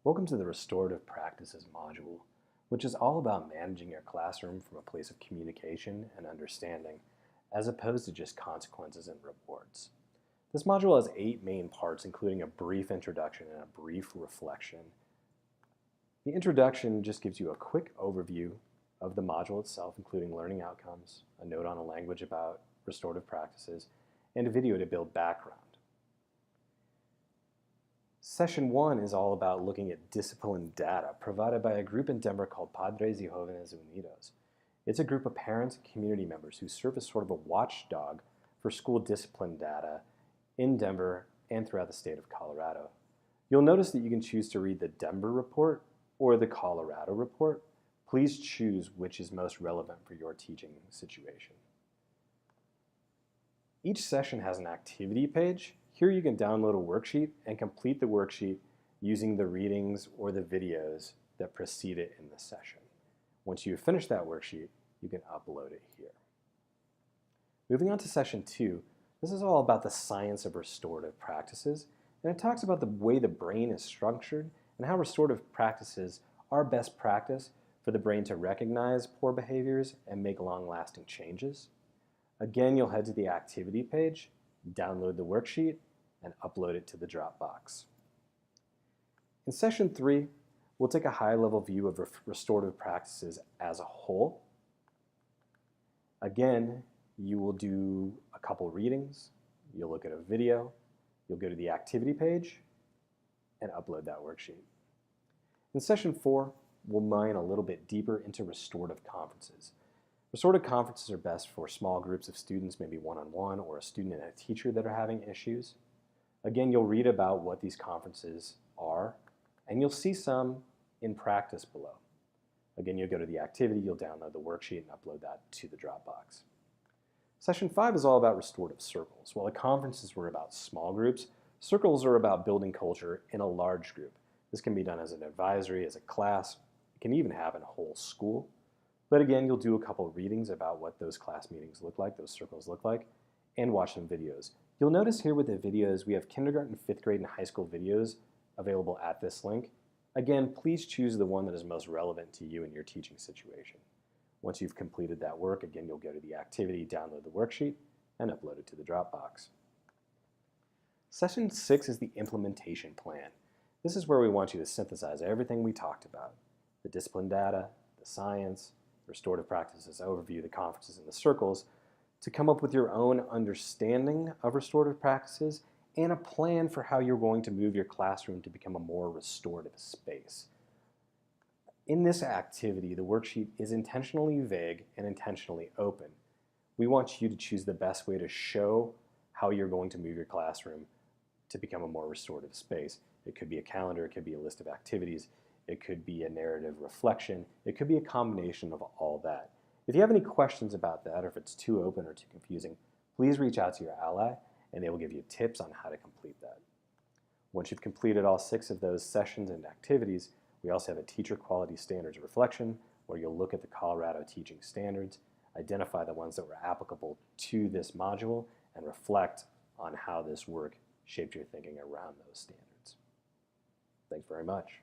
Welcome to the Restorative Practices module, which is all about managing your classroom from a place of communication and understanding, as opposed to just consequences and rewards. This module has 8 main parts, including a brief introduction and a brief reflection. The introduction just gives you a quick overview of the module itself, including learning outcomes, a note on a language about restorative practices, and a video to build background. Session 1 is all about looking at discipline data provided by a group in Denver called Padres y Jóvenes Unidos. It's a group of parents and community members who serve as sort of a watchdog for school discipline data in Denver and throughout the state of Colorado. You'll notice that you can choose to read the Denver report or the Colorado report. Please choose which is most relevant for your teaching situation. Each session has an activity page. Here you can download a worksheet and complete the worksheet using the readings or the videos that precede it in the session. Once you finish that worksheet, you can upload it here. Moving on to session 2, this is all about the science of restorative practices, and it talks about the way the brain is structured and how restorative practices are best practice for the brain to recognize poor behaviors and make long-lasting changes. Again, you'll head to the activity page, download the worksheet, and upload it to the Dropbox. In session 3, we'll take a high-level view of restorative practices as a whole. Again, you will do a couple readings, you'll look at a video, you'll go to the activity page, and upload that worksheet. In session 4, we'll mine a little bit deeper into restorative conferences. Restorative conferences are best for small groups of students, maybe one-on-one, or a student and a teacher that are having issues. Again, you'll read about what these conferences are, and you'll see some in practice below. Again, you'll go to the activity, you'll download the worksheet and upload that to the Dropbox. Session 5 is all about restorative circles. While the conferences were about small groups, circles are about building culture in a large group. This can be done as an advisory, as a class. It can even happen a whole school. But again, you'll do a couple of readings about what those class meetings look like, those circles look like, and watch some videos. You'll notice here with the videos, we have kindergarten, 5th grade, and high school videos available at this link. Again, please choose the one that is most relevant to you and your teaching situation. Once you've completed that work, again, you'll go to the activity, download the worksheet, and upload it to the Dropbox. Session 6 is the implementation plan. This is where we want you to synthesize everything we talked about: the discipline data, the science, restorative practices overview, the conferences, and the circles, to come up with your own understanding of restorative practices and a plan for how you're going to move your classroom to become a more restorative space. In this activity, the worksheet is intentionally vague and intentionally open. We want you to choose the best way to show how you're going to move your classroom to become a more restorative space. It could be a calendar, it could be a list of activities, it could be a narrative reflection, it could be a combination of all that. If you have any questions about that, or if it's too open or too confusing, please reach out to your ally and they will give you tips on how to complete that. Once you've completed all 6 of those sessions and activities, we also have a teacher quality standards reflection where you'll look at the Colorado teaching standards, identify the ones that were applicable to this module, and reflect on how this work shaped your thinking around those standards. Thanks very much.